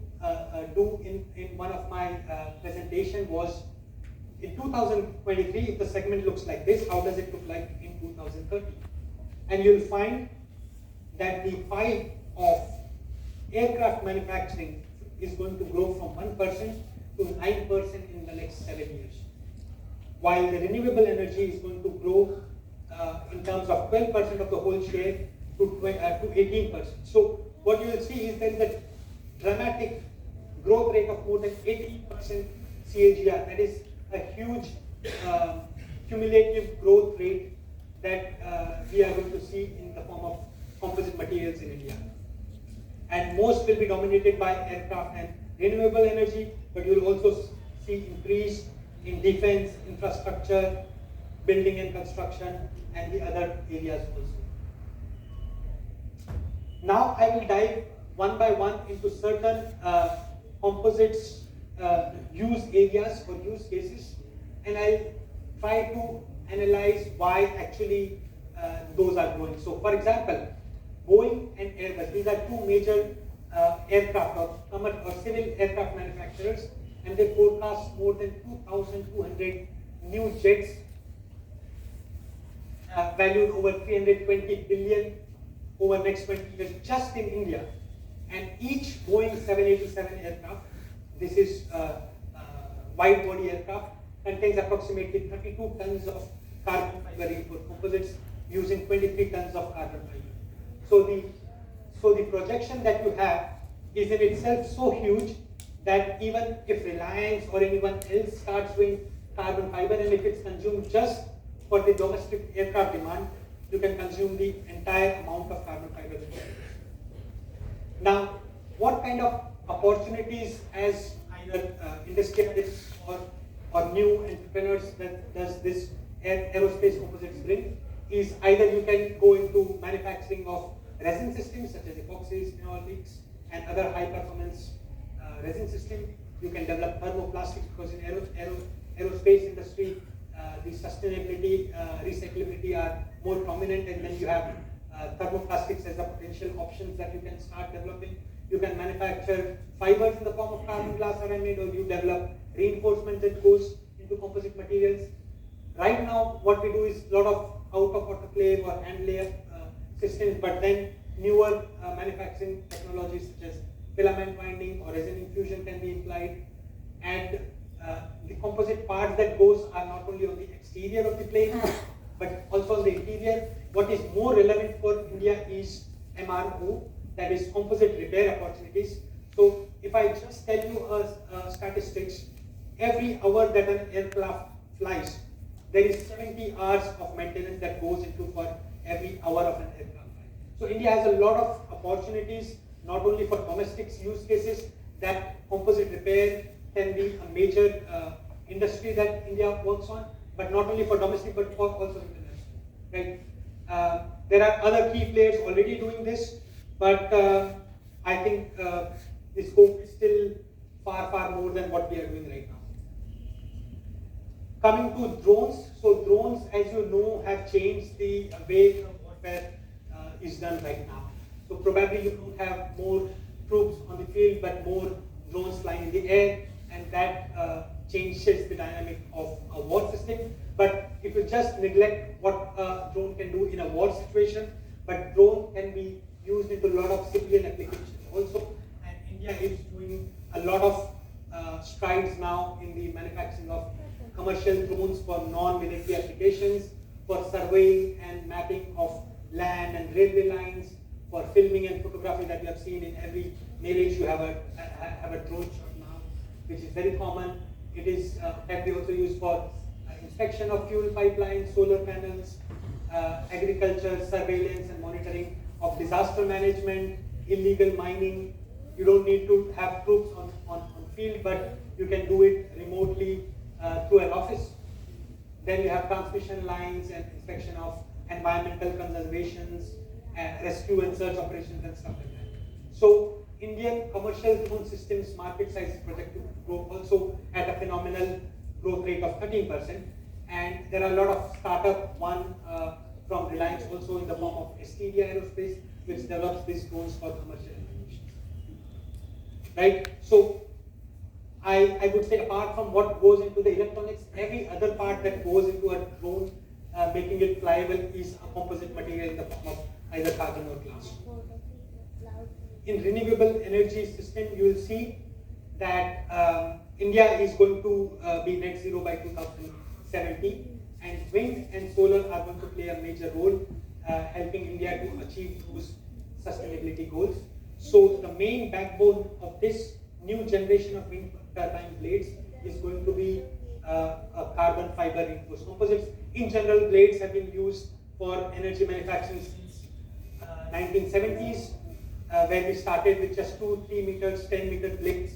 do in one of my presentation was in 2023, if the segment looks like this, how does it look like in 2030? And you'll find that the pie of aircraft manufacturing is going to grow from 1% to 9% in the next 7 years. While the renewable energy is going to grow in terms of 12% of the whole share to 18%. So what you will see is there is a dramatic growth rate of more than 18% CAGR. That is a huge cumulative growth rate that we are going to see in the form of composite materials in India. And most will be dominated by aircraft and renewable energy, but you will also see increase in defense, infrastructure, building and construction, and the other areas also. Now I will dive one by one into certain composites use areas or use cases, and I'll try to analyze why actually those are growing. So for example, Boeing and Airbus, these are two major aircraft or civil aircraft manufacturers, and they forecast more than 2,200 new jets valued over 320 billion over next 20 years just in India. And each Boeing 787 aircraft, this is wide body aircraft, contains approximately 32 tons of carbon fiber reinforced composites using 23 tons of carbon fiber. So the projection that you have is in itself so huge that even if Reliance or anyone else starts doing carbon fiber, and if it's consumed just for the domestic aircraft demand, you can consume the entire amount of carbon fiber. Now, what kind of opportunities as either industrialists or new entrepreneurs that does this aerospace composites bring is either you can go into manufacturing of resin systems such as epoxies, phenolics, and other high performance resin systems. You can develop thermoplastics because in aerospace industry, the sustainability, recyclability are more prominent, and then you have thermoplastics as a potential options that you can start developing. You can manufacture fibers in the form of carbon glass aramid, or you develop reinforcement that goes into composite materials. Right now, what we do is a lot of out of autoclave or hand layer systems, but then newer manufacturing technologies such as filament binding or resin infusion can be applied. And the composite parts that goes are not only on the exterior of the plane, but also on the interior. What is more relevant for India is MRO, that is composite repair opportunities. So if I just tell you statistics, every hour that an aircraft flies, there is 70 hours of maintenance that goes into for every hour of an aircraft flight. So India has a lot of opportunities, not only for domestic use cases, that composite repair can be a major industry that India works on, but not only for domestic, but for also international. Right? There are other key players already doing this, but I think the scope is still far, far more than what we are doing right now. Coming to drones, so drones, as you know, have changed the way warfare is done right now. So probably you don't have more troops on the field, but more drones flying in the air, and that changes the dynamic of a war system. futuristic, but if you just neglect what a drone can do in a war situation, but drone can be used into a lot of civilian applications also, and India is doing a lot of strides now in the manufacturing of commercial drones for non-military applications, for surveying and mapping of land and railway lines, for filming and photography that you have seen in every marriage. You have a drone shot now, which is very common. It is can be also used for inspection of fuel pipelines, solar panels, agriculture, surveillance and monitoring of disaster management, illegal mining. You don't need to have troops on field, but you can do it remotely through an office. Then you have transmission lines and inspection of environmental conservations, rescue and search operations and stuff like that. So Indian commercial drone systems market size is projected to grow also at a phenomenal growth rate of 13%. And there are a lot of startup, one from Reliance also in the form of STD Aerospace, which develops these drones for commercial applications. Right? So I would say apart from what goes into the electronics, every other part that goes into a drone, making it flyable, is a composite material in the form of either carbon or glass. In renewable energy system, you will see that India is going to be net zero by 2070, and wind and solar are going to play a major role, helping India to achieve those sustainability goals. So the main backbone of this new generation of wind turbine blades is going to be a carbon fiber reinforced composites. In general, blades have been used for energy manufacturing since 1970s, where we started with just 2-3 meters, 10-meter blades.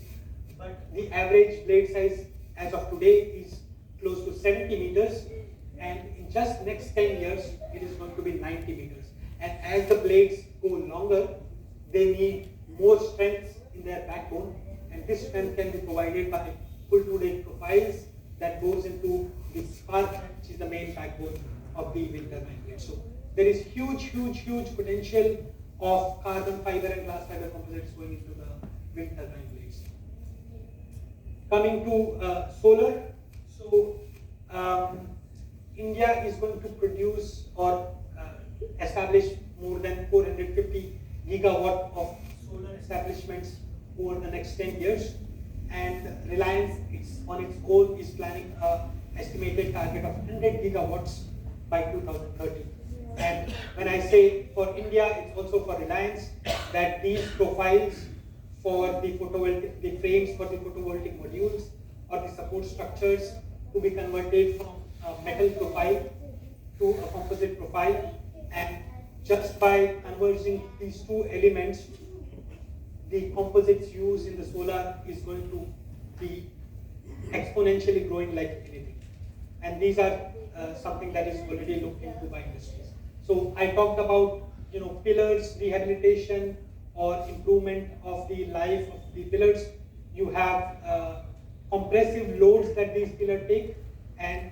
But the average blade size as of today is close to 70 meters, and in just next 10 years, it is going to be 90 meters. And as the blades go longer, they need more strength in their backbone, and this strength can be provided by full two-day profiles that goes into the spark, which is the main backbone of the wind turbine blade. So there is huge potential of carbon fiber and glass fiber composites going into the wind turbine blades. Coming to solar, so India is going to produce or establish more than 450 gigawatt of solar establishments over the next 10 years, and Reliance on its own is planning an estimated target of 100 gigawatts by 2030. And when I say for India, it's also for Reliance, that these profiles for the photovoltaic, the frames for the photovoltaic modules or the support structures to be converted from a metal profile to a composite profile, and just by converging these two elements, the composites used in the solar is going to be exponentially growing like anything. And these are something that is already looked into by industries. So I talked about pillars, rehabilitation or improvement of the life of the pillars. You have compressive loads that these pillars take, and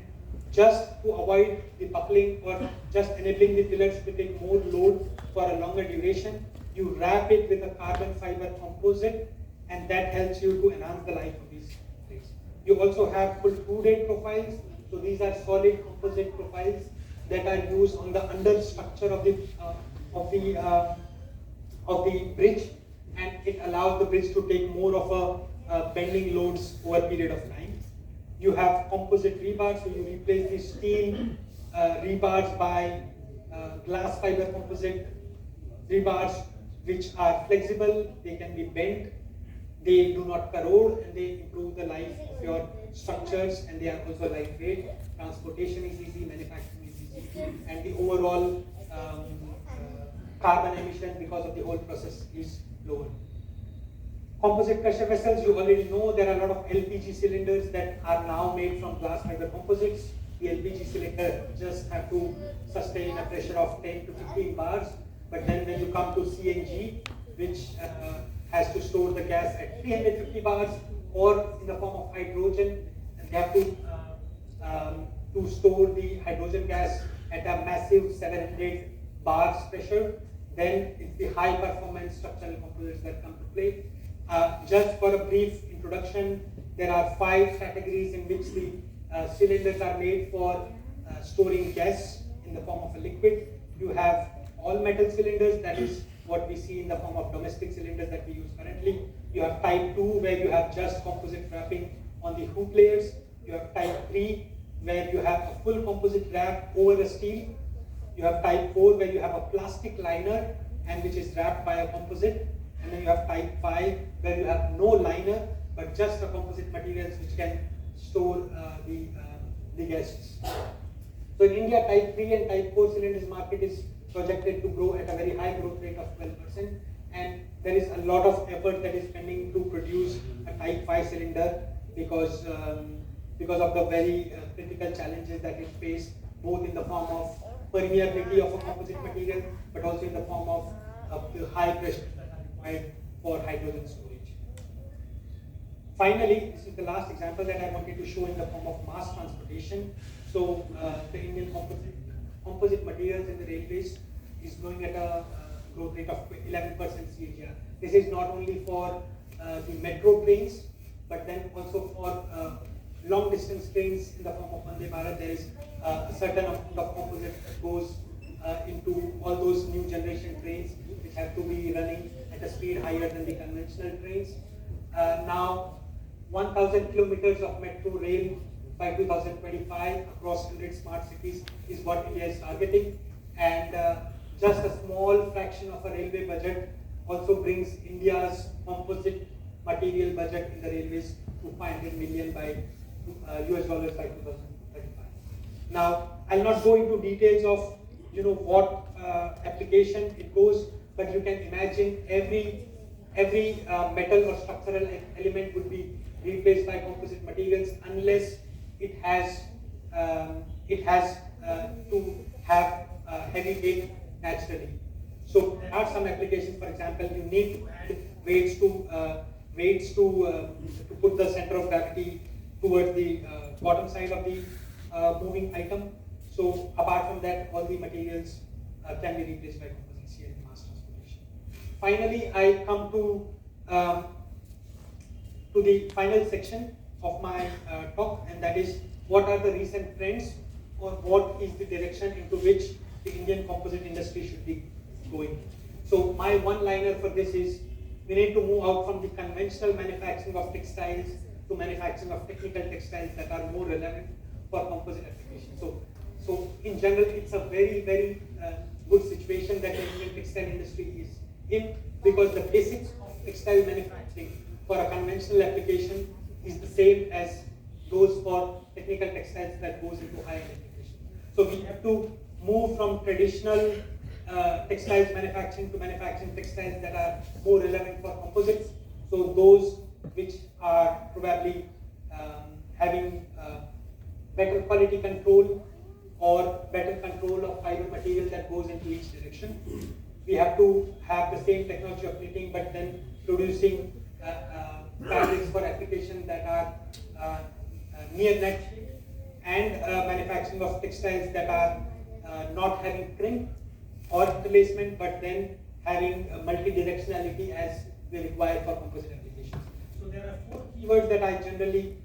just to avoid the buckling or just enabling the pillars to take more load for a longer duration, you wrap it with a carbon fiber composite, and that helps you to enhance the life of these plates. You also have full two-day profiles. So these are solid composite profiles that are used on the under structure of the bridge, and it allows the bridge to take more of a bending loads over a period of time. You have composite rebars, so you replace the steel rebars by glass fiber composite rebars, which are flexible, they can be bent, they do not corrode, and they improve the life of your structures, and they are also lightweight. Transportation is easy, manufacturing is easy, and the overall carbon emission because of the whole process is lower. Composite pressure vessels, you already know there are a lot of LPG cylinders that are now made from glass fiber composites. The LPG cylinder just have to sustain a pressure of 10 to 15 bars, but then when you come to CNG, which has to store the gas at 350 bars, or in the form of hydrogen, and they have to store the hydrogen gas at a massive 700 bars pressure, then it's the high performance structural composites that come to play. Just for a brief introduction, there are 5 categories in which the cylinders are made for storing gas in the form of a liquid. You have all metal cylinders, that is what we see in the form of domestic cylinders that we use currently. You have type 2 where you have just composite wrapping on the hoop layers. You have type 3 where you have a full composite wrap over a steel. You have type 4 where you have a plastic liner and which is wrapped by a composite. And then you have type 5 where you have no liner but just a composite materials which can store the gases. So in India, type 3 and type 4 cylinders market is projected to grow at a very high growth rate of 12%, and there is a lot of effort that is spending to produce a type 5 cylinder because of the very critical challenges that it faces, both in the form of permeability of a composite material, but also in the form of the high pressure that are required for hydrogen storage. Finally, this is the last example that I wanted to show in the form of mass transportation. So the Indian composite materials in the railways is growing at a growth rate of 11% CAGR. This is not only for the metro trains, but then also for long distance trains in the form of Vande Bharat. There is a certain amount of composite that goes into all those new generation trains which have to be running at a speed higher than the conventional trains. Now 1,000 kilometers of metro rail by 2025 across 100 smart cities is what India is targeting, and just a small fraction of a railway budget also brings India's composite material budget in the railways to 500 million by US dollars by 2035. Now, I'll not go into details of what application it goes, but you can imagine every metal or structural element would be replaced by composite materials unless it has to have heavy weight naturally. So there are some applications. For example, you need to add weights to put the center of gravity towards the bottom side of the moving item. So apart from that, all the materials can be replaced by composites here in mass transportation. Finally, I come to the final section of my talk, and that is what are the recent trends or what is the direction into which the Indian composite industry should be going. So my one-liner for this is we need to move out from the conventional manufacturing of textiles to manufacturing of technical textiles that are more relevant for composite applications. So in general, it's a very, very good situation that the Indian textile industry is in, because the basics of textile manufacturing for a conventional application is the same as those for technical textiles that goes into high-end application. So we have to move from traditional textiles manufacturing to manufacturing textiles that are more relevant for composites. So those which are probably having better quality control or better control of fiber material that goes into each direction. We have to have the same technology of knitting, but then producing fabrics for applications that are near net shape, and manufacturing of textiles that are not having crimp or interlacement, but then having multi-directionality as we require for composite applications. So there are 4 keywords that I generally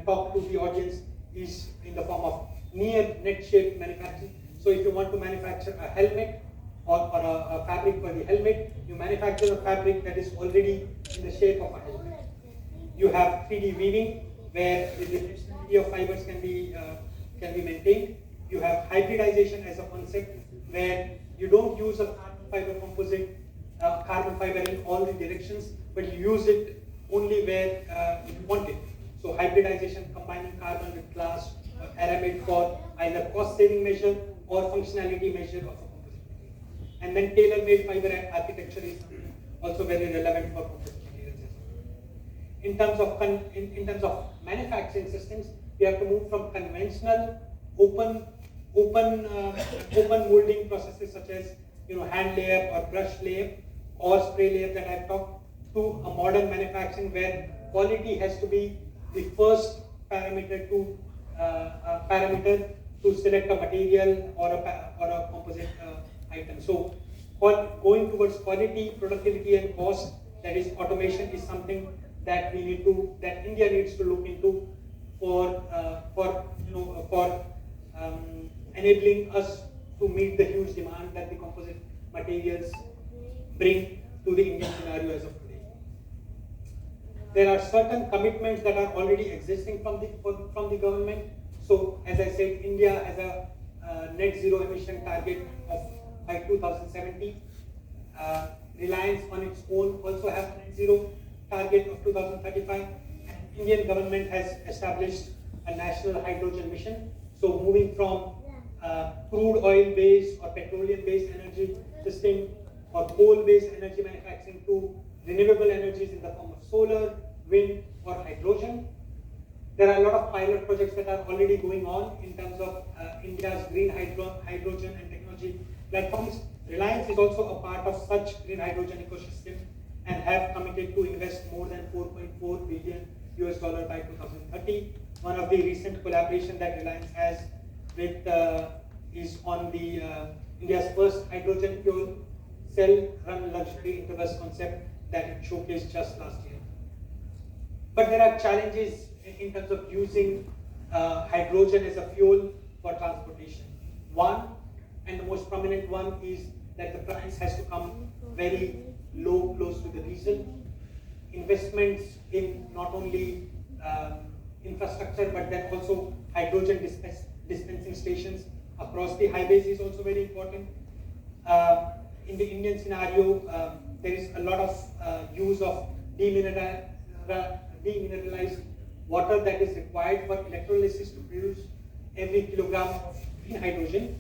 talk to the audience is in the form of near net shape manufacturing. So if you want to manufacture a helmet or a fabric for the helmet, you manufacture a fabric that is already in the shape of a helmet. You have 3D weaving, where the flexibility of fibers can be maintained. You have hybridization as a concept, where you don't use a carbon fiber composite, carbon fiber in all the directions, but you use it only where you want it. So hybridization, combining carbon with glass or aramid for either cost-saving measure or functionality measure of a composite material. And then tailor-made fiber architecture is also very relevant for composite materials as well. In terms of manufacturing systems, we have to move from conventional open molding processes such as hand layup or brush layup or spray layup that I've talked, to a modern manufacturing where quality has to be the first parameter to select a material or a composite item. So going towards quality, productivity, and cost, that is automation, is something that India needs to look into for enabling us to meet the huge demand that the composite materials bring to the Indian scenario as of today. There are certain commitments that are already existing from the government. So, as I said, India has a net zero emission target of by 2070. Reliance on its own also has a net zero target of 2035. And Indian government has established a national hydrogen mission. So, moving from crude oil-based or petroleum-based energy system or coal-based energy manufacturing to renewable energies in the form of solar, wind, or hydrogen. There are a lot of pilot projects that are already going on in terms of India's green hydrogen and technology platforms. Reliance is also a part of such green hydrogen ecosystem and have committed to invest more than $4.4 billion by 2030. One of the recent collaboration that Reliance has with is on the India's first hydrogen fuel cell run luxury interbus concept that it showcased just last year. But there are challenges in terms of using hydrogen as a fuel for transportation. One, and the most prominent one, is that the price has to come very low, close to the diesel. Investments in not only infrastructure but then also hydrogen dispensing stations across the highways is also very important. In the Indian scenario, there is a lot of use of demineralized water that is required for electrolysis to produce every kilogram of green hydrogen.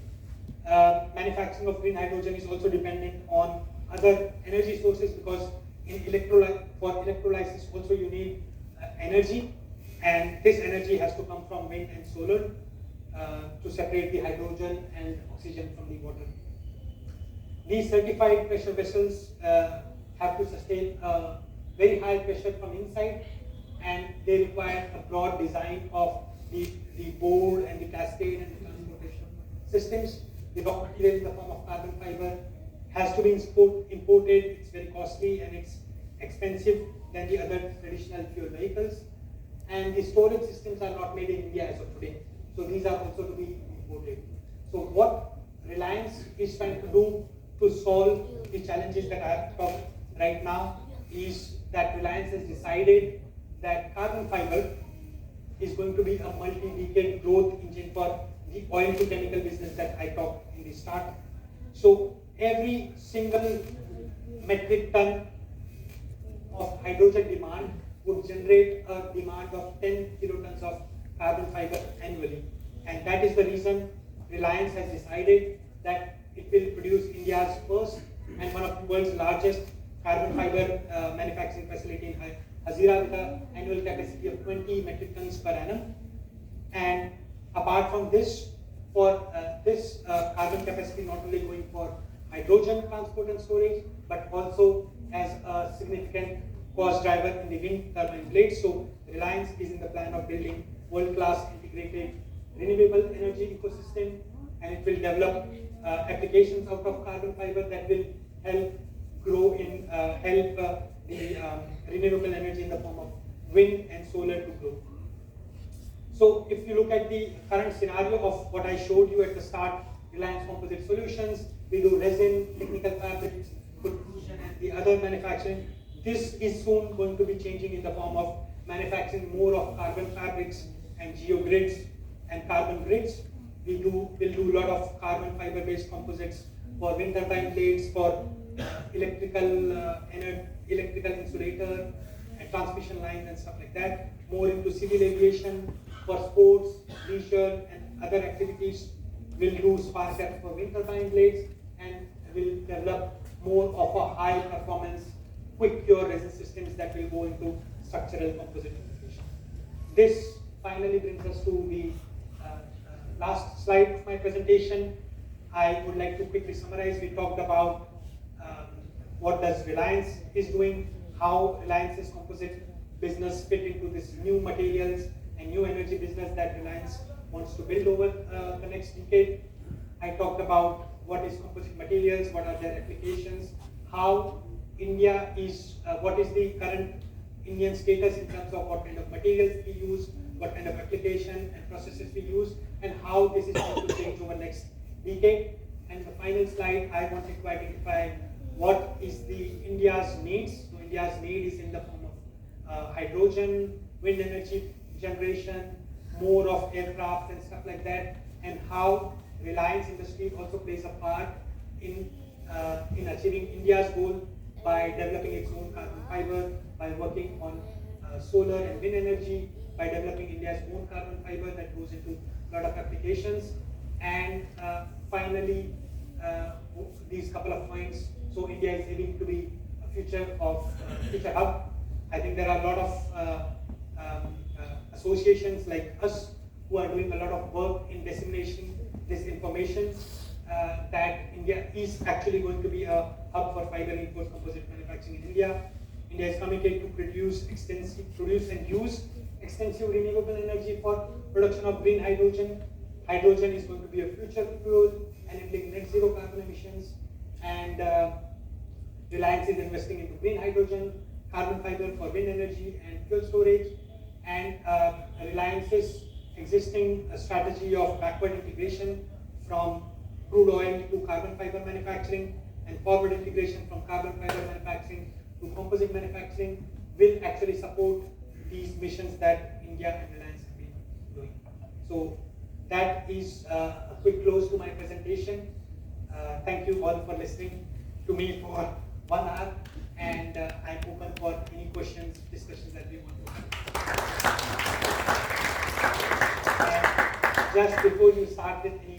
Manufacturing of green hydrogen is also dependent on other energy sources because for electrolysis also you need energy, and this energy has to come from wind and solar to separate the hydrogen and oxygen from the water. These certified pressure vessels have to sustain a very high pressure from inside, and they require a broad design of the board and the cascade and the transportation systems. The raw material in the form of carbon fiber has to be imported. It's very costly and it's expensive than the other traditional fuel vehicles. And the storage systems are not made in India as of today. So these are also to be imported. So what Reliance is trying to do to solve the challenges that I have talked right now is that Reliance has decided that carbon fiber is going to be a multi-decade growth engine for the oil to chemical business that I talked in the start. So every single metric ton of hydrogen demand would generate a demand of 10 kilotons of carbon fiber annually. And that is the reason Reliance has decided that it will produce India's first and one of the world's largest carbon fiber manufacturing facility in Hazira with an annual capacity of 20 metric tons per annum. And apart from this, for this carbon capacity not only going for hydrogen transport and storage, but also as a significant cost driver in the wind turbine blades. So Reliance is in the plan of building world-class integrated renewable energy ecosystem, and it will develop applications out of carbon fiber that will help grow in the renewable energy in the form of wind and solar to grow. So if you look at the current scenario of what I showed you at the start, Reliance Composite Solutions, we do resin, technical fabrics, protrusion, and the other manufacturing. This is soon going to be changing in the form of manufacturing more of carbon fabrics and geogrids and carbon grids. We'll do a lot of carbon fiber-based composites for wind turbine blades, for electrical insulator and transmission lines and stuff like that. More into civil aviation, for sports, leisure, and other activities. We'll do spar caps for wind turbine blades, and we'll develop more of a high performance, quick cure resin systems that will go into structural composite application. This finally brings us to the last slide of my presentation. I would like to quickly summarize. We talked about what does Reliance is doing, how Reliance's composite business fit into this new materials and new energy business that Reliance wants to build over the next decade. I talked about what is composite materials, what are their applications, how India is, what is the current Indian status in terms of what kind of materials we use, what kind of application and processes we use, and how this is going to change over next decade. And the final slide, I wanted to identify what is the India's needs. So India's need is in the form of hydrogen, wind energy generation, more of aircraft and stuff like that, and how Reliance industry also plays a part in achieving India's goal by developing its own carbon fiber, by working on solar and wind energy, by developing India's own carbon fiber that goes into a lot of applications. And finally, these couple of points. So India is aiming to be a future hub. I think there are a lot of associations like us who are doing a lot of work in dissemination this information that India is actually going to be a hub for fiber reinforced composite manufacturing in India. India is committed to produce and use extensive renewable energy for production of green hydrogen. Hydrogen is going to be a future fuel, enabling net zero carbon emissions, and Reliance is investing into green hydrogen, carbon fiber for wind energy and fuel storage, and Reliance's existing strategy of backward integration from crude oil to carbon fiber manufacturing and forward integration from carbon fiber manufacturing to composite manufacturing will actually support these missions that India and Reliance have been doing. So that is a quick close to my presentation. Thank you all for listening to me for 1 hour, and I'm open for any questions, discussions that we want to have. Just before you start with any